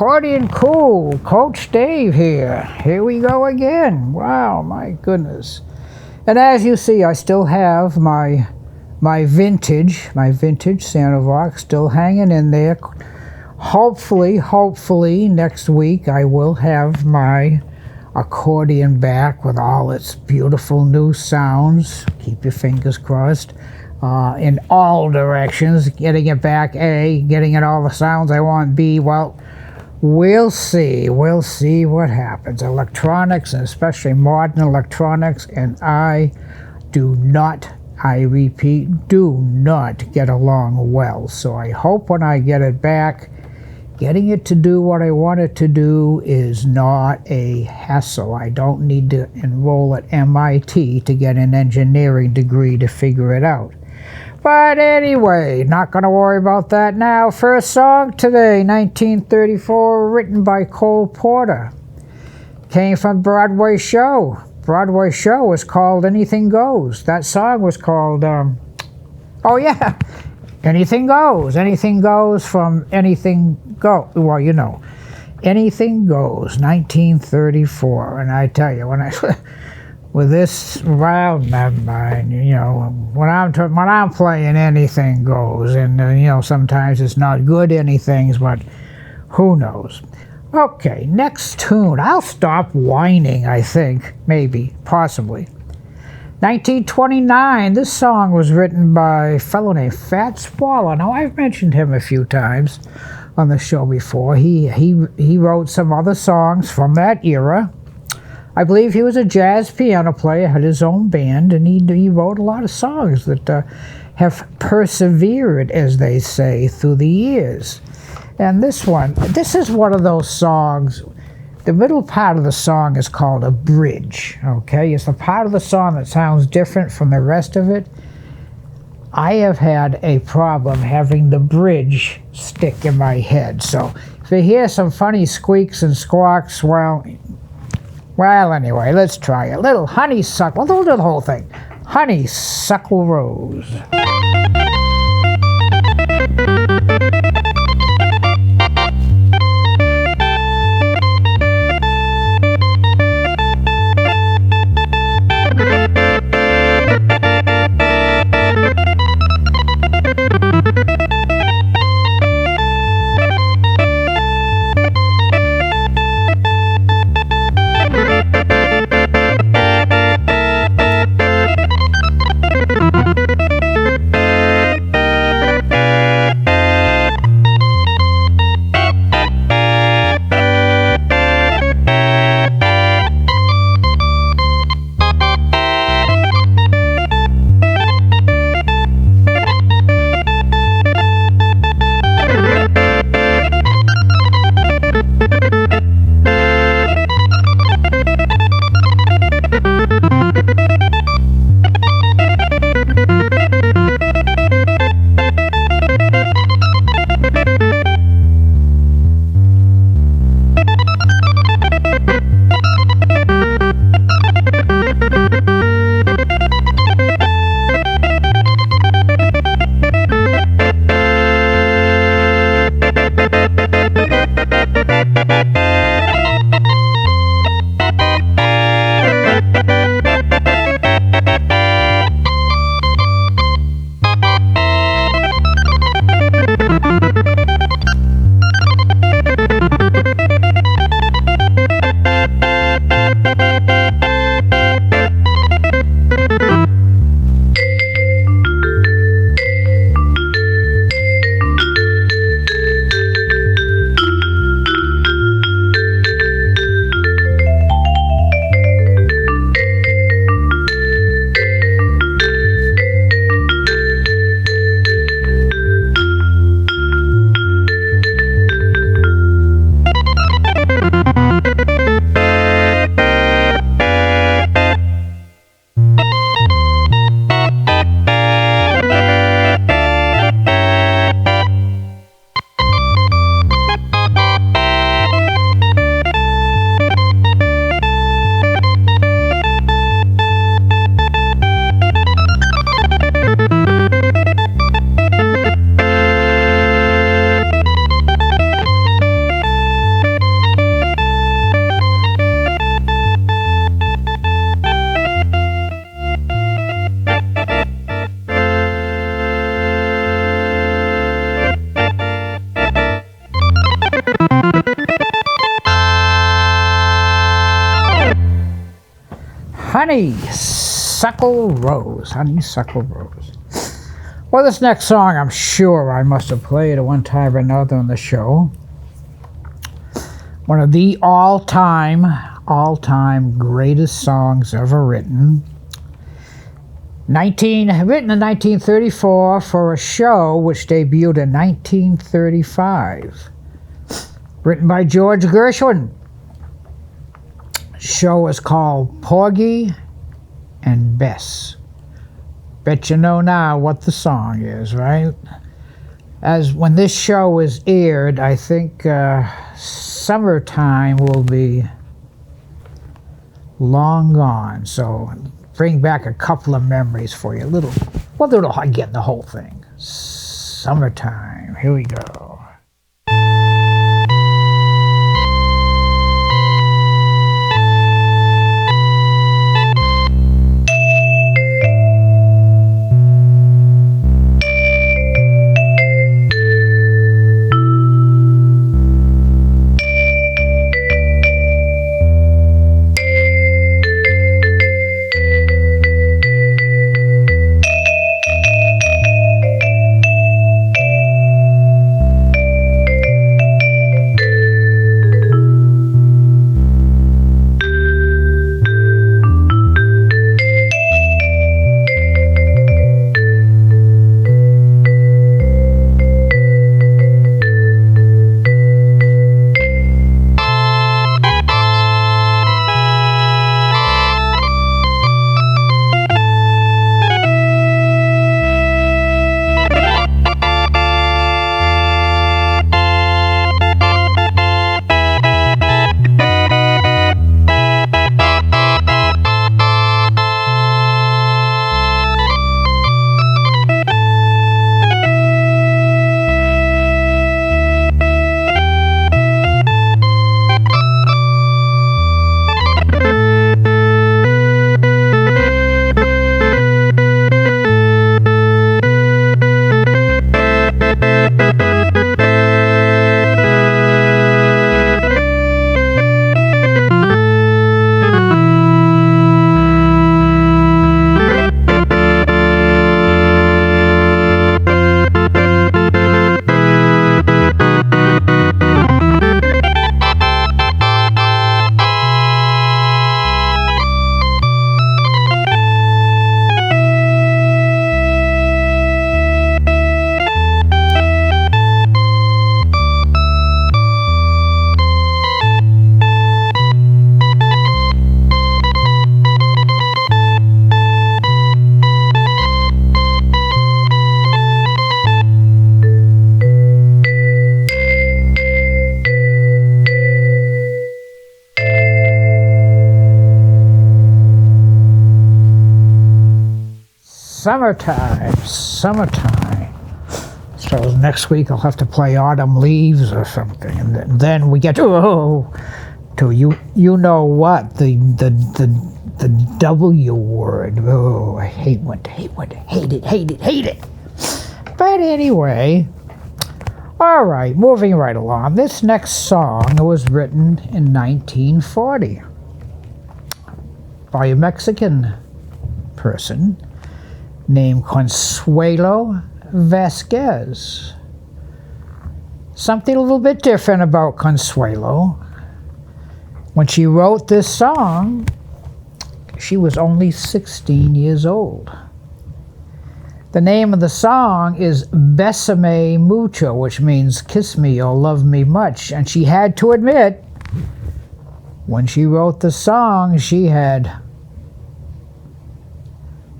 Accordion Cool, Coach Dave here. Here we go again. Wow, my goodness. And as you see, I still have my vintage Santavox still hanging in there. Hopefully next week I will have my accordion back with all its beautiful new sounds. Keep your fingers crossed. In all directions, getting it back A, getting it all the sounds I want B. Well, we'll see what happens. Electronics, and especially modern electronics, and I repeat, do not get along well. So I hope when I get it back, getting it to do what I want it to do is not a hassle. I don't need to enroll at MIT to get an engineering degree to figure it out. But anyway, not going to worry about that now. First song today, 1934, written by Cole Porter. Came from Broadway show. Broadway show was called Anything Goes. That song was called, Anything Goes. Anything Goes from Anything Go. Well, you know, Anything Goes, 1934. And I tell you, when I... with this round in mind, you know, when I'm playing, anything goes, and you know, sometimes it's not good anythings, but who knows? Okay, next tune. I'll stop whining. I think, maybe, possibly. 1929. This song was written by a fellow named Fat Swallow. Now I've mentioned him a few times on the show before. He wrote some other songs from that era. I believe he was a jazz piano player, had his own band, and he wrote a lot of songs that have persevered, as they say, through the years. And this is one of those songs. The middle part of the song is called a bridge, okay? It's the part of the song that sounds different from the rest of it. I have had a problem having the bridge stick in my head. So if you hear some funny squeaks and squawks, well, anyway, let's try it. Little honeysuckle, we'll do the whole thing. Honeysuckle Rose. Honeysuckle Rose. Honeysuckle Rose. Well, this next song, I'm sure I must have played at one time or another on the show. One of the all-time greatest songs ever written. Written in 1934 for a show which debuted in 1935. Written by George Gershwin. Show was called Porgy and Bess. Bet you know now what the song is, right? As when this show is aired, I think summertime will be long gone. So bring back a couple of memories for you. Again, the whole thing. Summertime. Here we go. Summertime. So next week I'll have to play Autumn Leaves or something, and then we get to you know what, the W word. Oh, I hate it. But anyway, all right, moving right along. This next song was written in 1940 by a Mexican person named Consuelo Vasquez. Something a little bit different about Consuelo. When she wrote this song, she was only 16 years old. The name of the song is Bésame Mucho, which means kiss me or love me much. And she had to admit, when she wrote the song, she had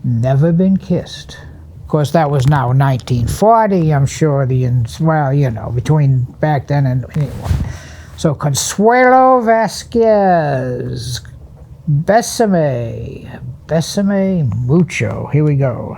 never been kissed. Of course, that was now 1940. I'm sure between back then and anyway. So Consuelo Vasquez, Bésame Mucho. Here we go.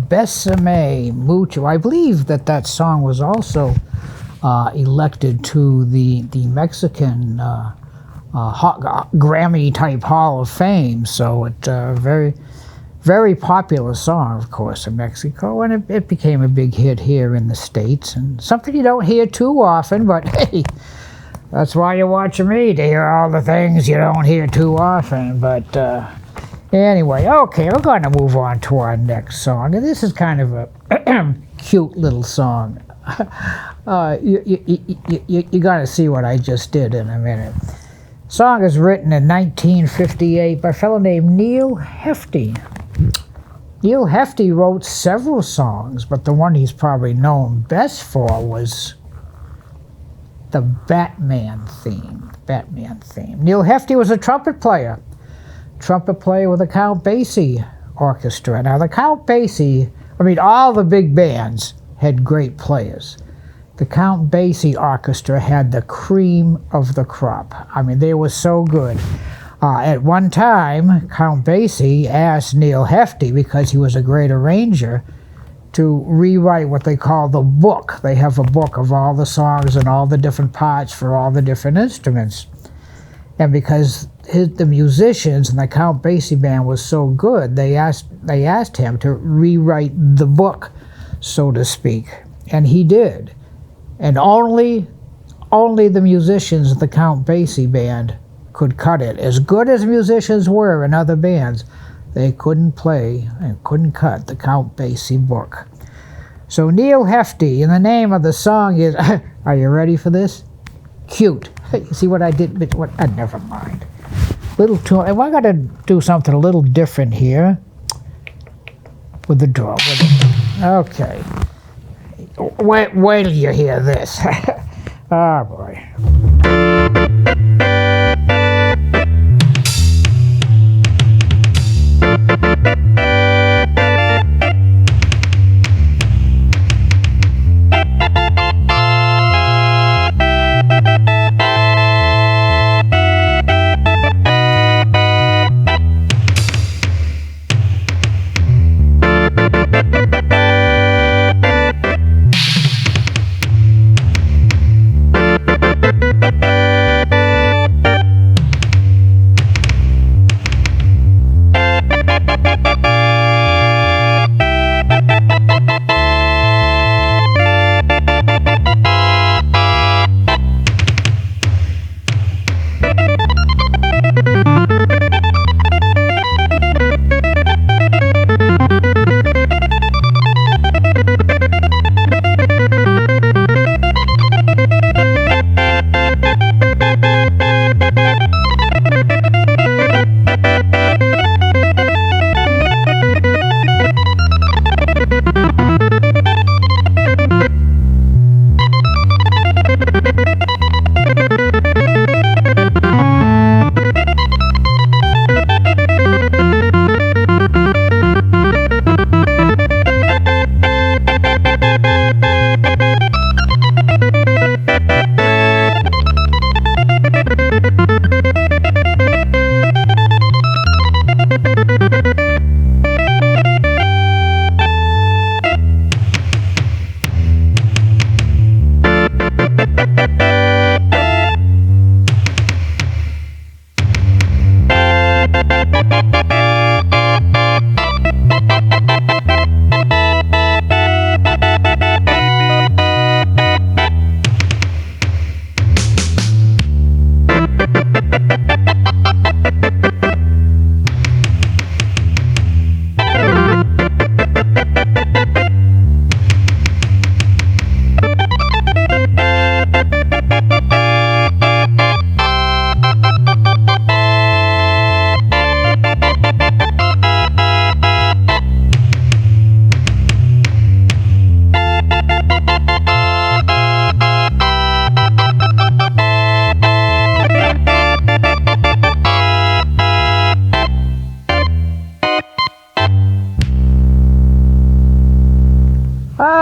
Besame Mucho. I believe that song was also elected to the Mexican Grammy type Hall of Fame. So it's a very popular song, of course, in Mexico, and it became a big hit here in the States, and something you don't hear too often, but hey, that's why you're watching me, to hear all the things you don't hear too often. But anyway, okay, we're going to move on to our next song, and this is kind of a cute little song. You got to see what I just did in a minute. Song is written in 1958 by a fellow named Neil Hefti. Neil Hefti wrote several songs, but the one he's probably known best for was the Batman theme. Neil Hefti was a trumpet player with the Count Basie Orchestra. Now, the Count Basie, all the big bands had great players. The Count Basie Orchestra had the cream of the crop. They were so good. At one time, Count Basie asked Neil Hefti, because he was a great arranger, to rewrite what they call the book. They have a book of all the songs and all the different parts for all the different instruments. And because the musicians in the Count Basie band was so good, they asked him to rewrite the book, so to speak. And he did. And only the musicians of the Count Basie band could cut it. As good as musicians were in other bands, they couldn't play and couldn't cut the Count Basie book. So Neil Hefti, and the name of the song is, are you ready for this? Cute. You see what I did? Never mind. Little tune. And I got to do something a little different here with the drum. Okay. Wait till you hear this. Oh boy.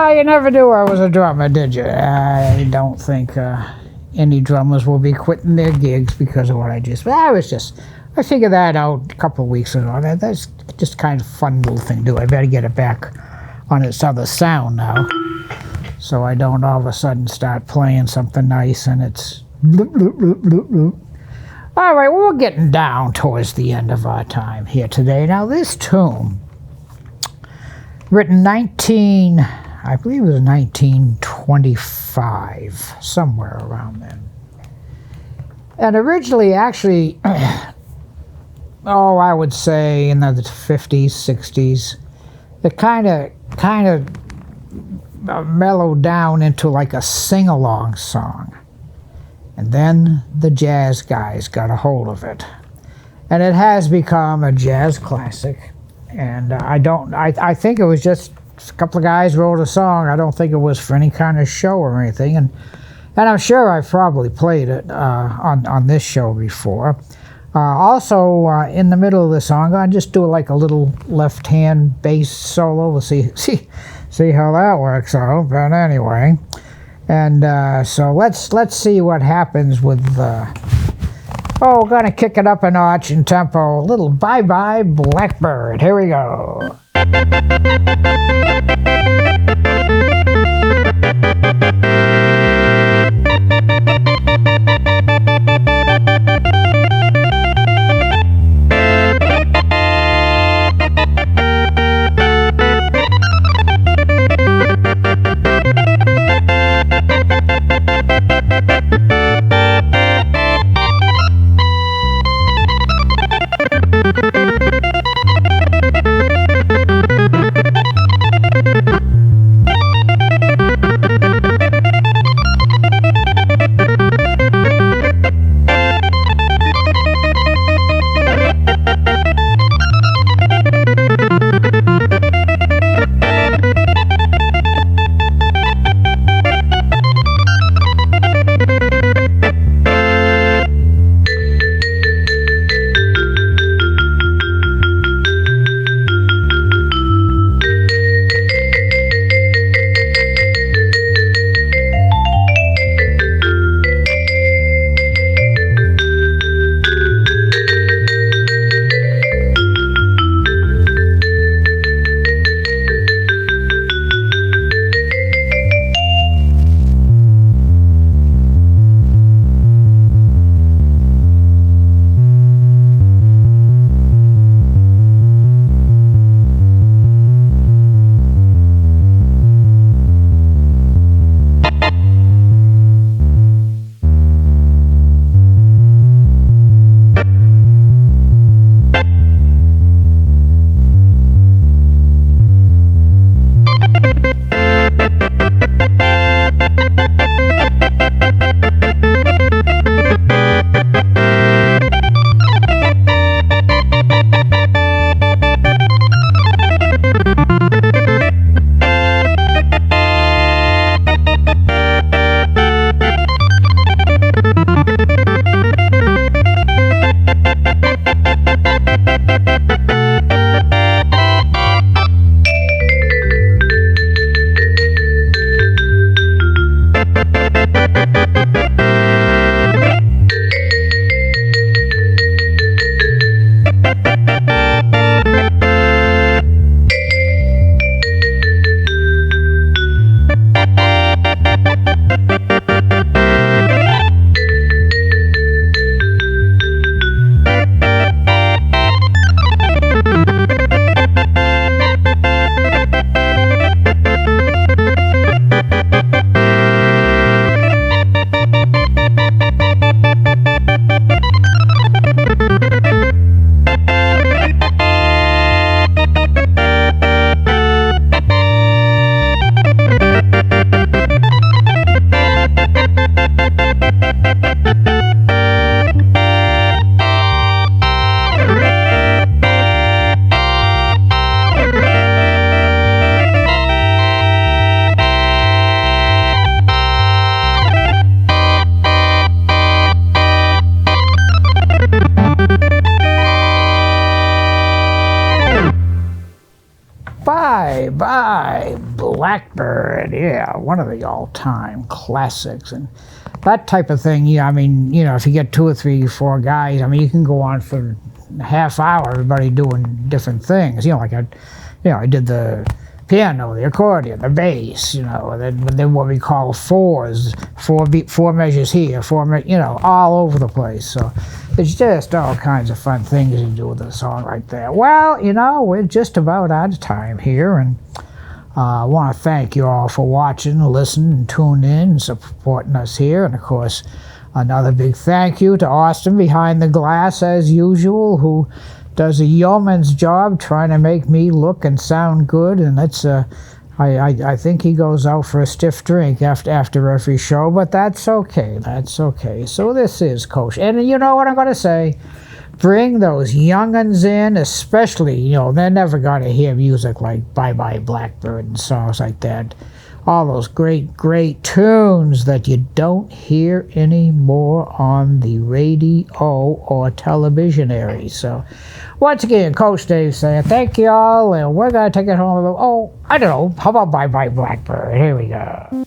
You never knew I was a drummer, did you? I don't think indie drummers will be quitting their gigs because of what I figured that out a couple of weeks ago. That's just kind of fun little thing to do. I better get it back on its other sound now, so I don't all of a sudden start playing something nice and it's bloop, bloop, bloop, bloop, bloop. All right, well, we're getting down towards the end of our time here today. Now, this tune, written I believe it was 1925, somewhere around then. And originally, actually, I would say in the 50s, 60s, it kind of mellowed down into like a sing-along song. And then the jazz guys got a hold of it. And it has become a jazz classic. And I think it was just a couple of guys wrote a song. I don't think it was for any kind of show or anything. And I'm sure I've probably played it on this show before. Also, in the middle of the song, I just do like a little left-hand bass solo. We'll see how that works out. But anyway, and so let's see what happens with. We're gonna kick it up a notch in tempo. A little Bye Bye Blackbird. Here we go. Good, yeah, one of the all-time classics. And that type of thing, yeah, I mean, you know, if you get 2 or 3, 4 guys, I mean, you can go on for a half hour, everybody doing different things. You know, like I did the piano, the accordion, the bass, you know, and then what we call fours, four measures here, you know, all over the place. So it's just all kinds of fun things to do with a song like that. Well, you know, we're just about out of time here, and I want to thank you all for watching, listening, and tuning in, and supporting us here. And of course, another big thank you to Austin behind the glass, as usual, who does a yeoman's job trying to make me look and sound good. And that's I think he goes out for a stiff drink after every show, but that's okay. That's okay. So this is Coach, and you know what I'm going to say. Bring those young'uns in, especially, you know, they're never going to hear music like Bye Bye Blackbird and songs like that. All those great, great tunes that you don't hear anymore on the radio or television area. So, once again, Coach Dave saying thank you all, and we're going to take it home. Oh, I don't know. How about Bye Bye Blackbird? Here we go.